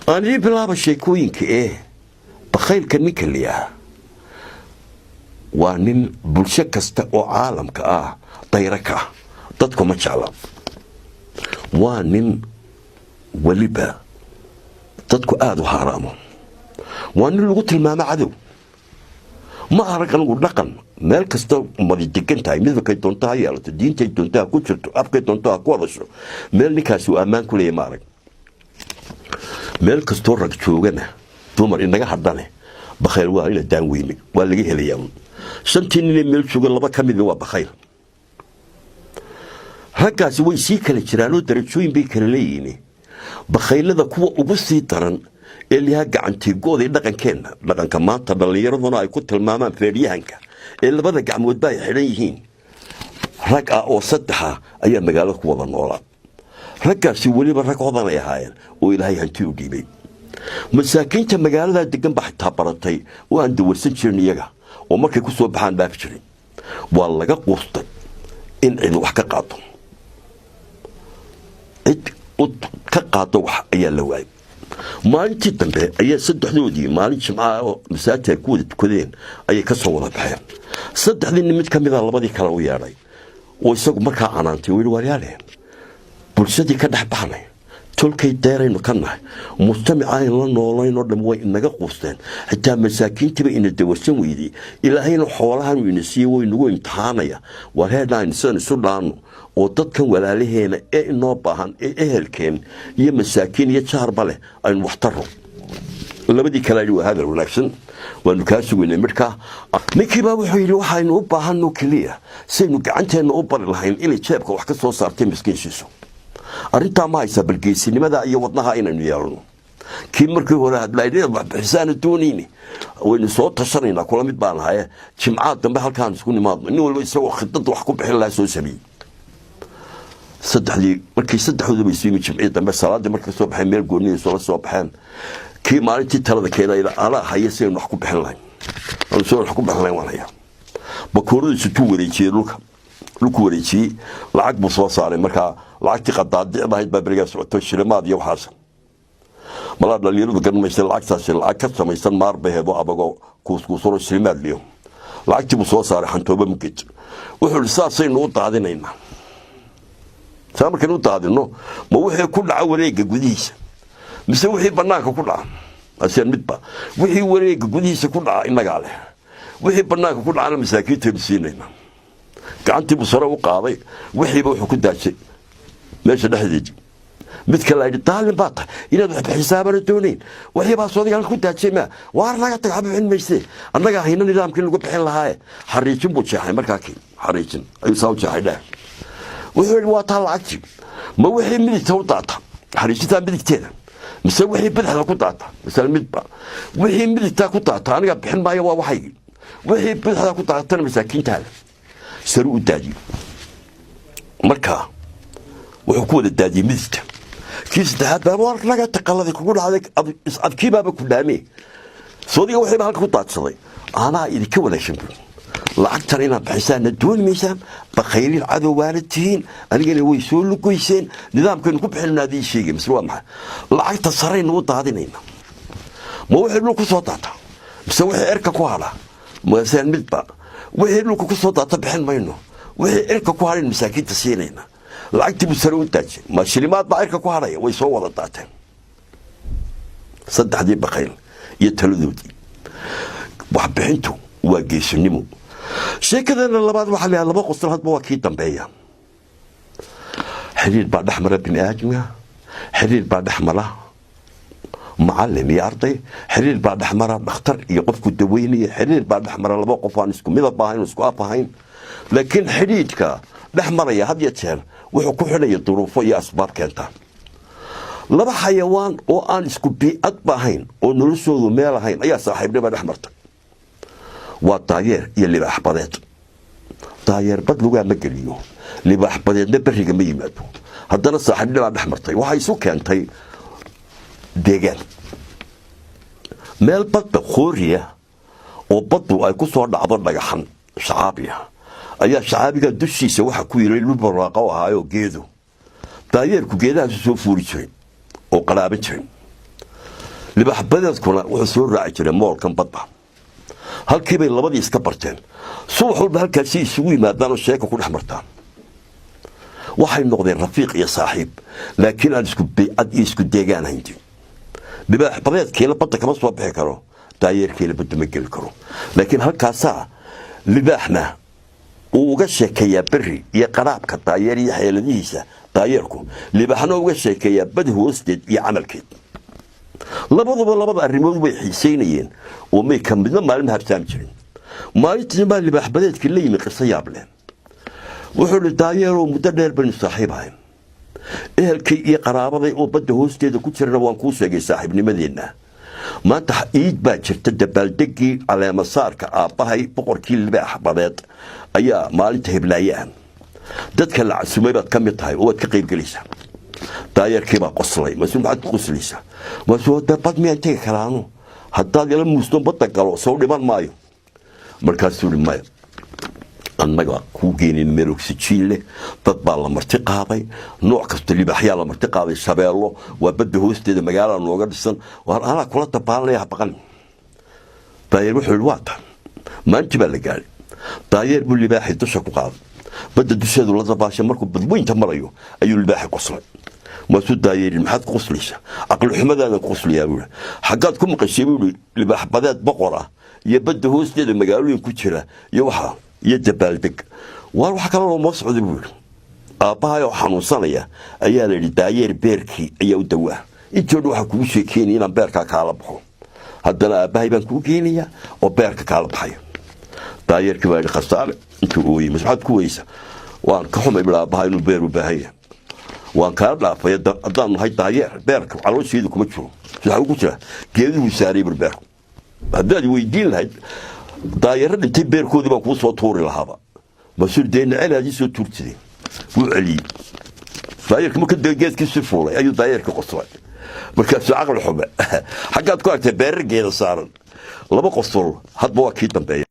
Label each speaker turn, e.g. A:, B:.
A: أنا بلعب الشيكوين كإيه بخيل كنيك اللي وانين بلشكست أو عالم كآه طيركا dadku ma jecla waa nin waliba dadku aad u haraamo waa nin lagu tilmaamo cadow ma arag anigu dhaqan meel kasta umadi degan tahay midba doontaa yeelato diintay doontaa ku jirto afkay doontaa ku wadasho meel ninkaas uu ammaan ku leeyahay ma arag meel kastoo rag joogana dumar inaga hadane bakhayl waa ila daan weyne waa laga helayaa shantii nin meel jooga laba ka mid waa bakhayl raggaasi way sii kala jiraanoo darajooyin bay kala leeyihiin bakhaylada kuwa ugu sii daran ee liha gacantigooda dhaqankeenna dhaqanka maanta dhalinyaraduna ay ku tilmaamaan feeriyahanka ee labada gacmood bay xidhan yihiin rag oo saddexa ayaa magaalada ku wada noolaa raggaasi weliba rag hodan ay ahaayeen oo ilaahay hanti u dhiibay masaakiinta magaalada degan baa xitaa baratay oo aan dawarsan jirin iyaga oo markay ku soo baxaan dhaaf jirin waa laga quustay in cid wax ka qaato ka qaado wax ayaa la waayay maalintii dambe ayaa saddexdoodii maalin jimcaha oo masaajidka ku wada tukadeen ayay ka soo wada baxeen saddexdii mid ka mid ah labadii kale u yeedhay oo isagu markaa canaantay weli waaryaale bulshadii ka dhex baxnay tolkay deeraynu ka nahay mujtamacaan la noolayno dham way inaga quusteen xitaa masaakiintiiba ina dawarsan weydii ilaahayna xoolahan uu ina siiyey way nagu imtixaanaya war heedhaan isan isu dhaano oo dadkan walaalaheena ee inoo baahan ee ehelkeen iyo masaakiin iyo jaarba leh aynu wax taro labadii kale waa hadal wanaagsan waanu kaa sugaynay markaa ninkiiba wuxuu yidhi waxaynu u baahanno keliya saynu gacanteena u bari lahayn inay jeebka wax ka soo saartay miskiinsiisu arrintaa ma haysa balgeysinimada iyo wadnaha inaynu yeelno kii markii hore hadlaydeen waxbixisaana doonayni waynu soo tashanaynaa kula mid baan ahaye jimcaad dambe halkaan isku nimaadno nin walba isagoo khidada wax ku bixin lahaa soo sameeyey saddexdii markii saddexdooda bay siimi jimcii dambe salaadii markay soo baxeen meel gooniya soo baxeen kii maalintii talada keenayna ala haya saynu wax ku bixin lahayn aan soo wax ku bixin lahayn walaya bakooradiisu tuu wareejiyey dhulku wareejiyey lacag buu soo saaray markaa lacagtii qadaadicda ahayd baa berigaa socoto shilimaad iyo waxaas malaa dhalinyaradu garanmaysa lacagtaasi lacag ka samaysan maar baheedo abagoo kuuskuusuro shilimaad liyo lacagtii buu soo saaray xantooba muged wuxuu yidhi saasaynu u daadinaynaa saa markaynu u daadino ma wixii ku dhaca wareegga gudihiisa mise wixii bannaanka ku dhaca aseen midba wixii wareegga gudihiisa ku dhaca innagaa leh wixii bannaanka ku dhacana masaakiintaynu siinaynaa gacantii buu sare u qaaday wixiiba wuxuu ku daajay meesha dhexdeedii mid kale ay daalin baa tahay inaad wax xisaabana doonayn wixii baa soodayaal ku daajay ma waar naga tag xabib in mayse annaga hayna nidaamkii lagu bixin lahaa xariijin buu jeexay markaa kii xariijin ayuu soo jeexay dheer wuxuu waa taa lacagtii ma wixii midigta u daata xariijinta midigteeda mise wixii bidixda ku daata mise midba wixii midigta ku daata aniga bixin maayo waa waxay wixii bidixda ku daatana masaakiintaada saru u daadiyo markaa wuxuu ku wada daadiyey midigta kii saddexaad baa war laga taqaladay kugu dhacday adkii baaba ku dhaamee soodiga wixii halka ku daadsaday anaa idinka wanaagsan buu lacagtan inaad bixisaana dooni maysaan bakhaylin cadow waana tihiin anigana way soo lugoyseen nidaamkaynu ku bixinayna adii sheegay mise waa maxay lacagta saraynu u daadinayna ma wixii dhul ku soo daata mise wixii erka ku hadha masaan midba wixii dhulka ku soo daata bixin mayno wixii erka ku hadhayn masaakiinta siinayna lacagtii buu sare u daajay ma shilimaad baa erka ku hadhaya way soo wada daateen saddexdii bakhayl iyo taladoodii waxbixintu waa geesinimo sheekadana labaad waxaa leeyahay laba qosol hadba waa kii dambeeya xiriir baa dhex mara bini aadamka xiriir baa dhex mara معلم يا أرضي حرير بعد حمرة بختار يقفك الدويني حرير بعد حمرة لبا قفان اسكو ميدا باهين اسكو أباهين لكن حريرك بحمرة يا هدية تشير وحكو حنا الظروف يا أسباب كانتا لبا حيوان أو أن اسكو بيئات باهين أو نرسو ميلهين أي صاحبنا بعد حمرتك والطاير يلي بحبضات طاير بدلوغا مقليو اللي بحبضات نبرهي قميماتو هدنا صاحبنا بعد حمرتك وحيسو كانتي deegaan meel badda khooriya oo baddu ay ku soo dhacdo dhagaxan shacaabiya ayaa shacaabiga dushiisa waxa ku yiray dhul barwaaqo ahaayo geedo daayeerku geedaha soo fuuri jiray oo qalaaban jiray libaax badeedkuna wuxuu soo raaci jiray moolkan badda halkii bay labadii iska barteen subax walba halkaasi isugu yimaadaan oo sheeko ku dhex martaan waxay noqdeen rafiiq iyo saaxiib laakiin aan isku baycad iyo isku deegaan hayn libaax badeedkiina badda kama soo bixi karo daayeerkiina badda ma geli karo laakiin halkaasaa libaaxna uu uga sheekeeyaa berri iyo qaraabka daayeer iyo xeeladihiisa daayeerku libaaxna uga sheekeeyaa bad hoosteed iyo camalkeed labaduba labada arrimood way xiisaynayeen oo may ka midna maalin habsaam jirin maalintii baa libaax badeedkii la yimi qiso yaab leh wuxuu li daayeeroo muddo dheer baynu saaxiib ahayn ehelkii iyo qaraabaday oo badda hoosteeda ku jirana waan kuu sheegay saaxiibnimadeenna maanta iid baa jirta dabaaldegii caleemasaarka aabbahay boqorkii libaax badeed ayaa maalinta heblaaye ah dadka la casumay baad ka mid tahay oo waad ka qaybgelaysaa daayeerkii baa qoslay mas-uul maxaad ku qoslaysaa mas-uul bad miyaan tegi karaano haddaad ila muusno badda galo soo dhiman maayo markaasuu hi maya annaga kuu geenin meel oksijiin leh dad baa la marti qaaday nooc kasta libaaxyaa la marti qaaday shabeello waa badda hoosteeda magaalada nooga dhisan waar anaa kula dabaalanaya baqan daayeer wuxuu yidhi waa tan maanti baa la gaadhay daayeer buu libaaxii dusha ku qaaday badda dusheedu la dabaashay markuu badweynta marayo ayuu libaaxi qoslay maasuu daayeeri maxaad ku qoslaysaa caqli xumadaadaan ku qoslayaa buu yidhi xaggaad ku maqashay buu yidhi libaax badeed boqor ah iyo badda hoosteeda magaalooyin ku jira iyo waxaa iyo dabaaldeg waar wax kale looma socda buu yidhi aabbahay oo xanuunsanaya ayaa la yidhi daayeer beerkii ayaa u dawaa intoodha waxaa kugu sheekeynaya inaan beerkaa kaala baxo haddana aabbahay baan kuu geenayaa oo beerka kaala baxaya daayeerkii baa yidhi khasaare intuu ooyey maxaad ku weysa waan ka xumay bil aabbahay inuu beer u baahan yahay waan kaa dhaafay haddaan nahay daayeer beerka caloosheedu kuma jiro waxa ugu jira geeduhu saaray bil beerku haddaad weydiin lahayd daayeero dhintay beerkoodii baan kuu soo tuuri lahaaba mas-uul dee nacelaadii soo tuurtideen wuu celiyey daayeerka marka geedkiisi fuulay ayuu daayeerka qoslay markaasuu caqli xume xaggaad ku argtay beerar geeda saaran laba qosol hadba waa kii dambeeya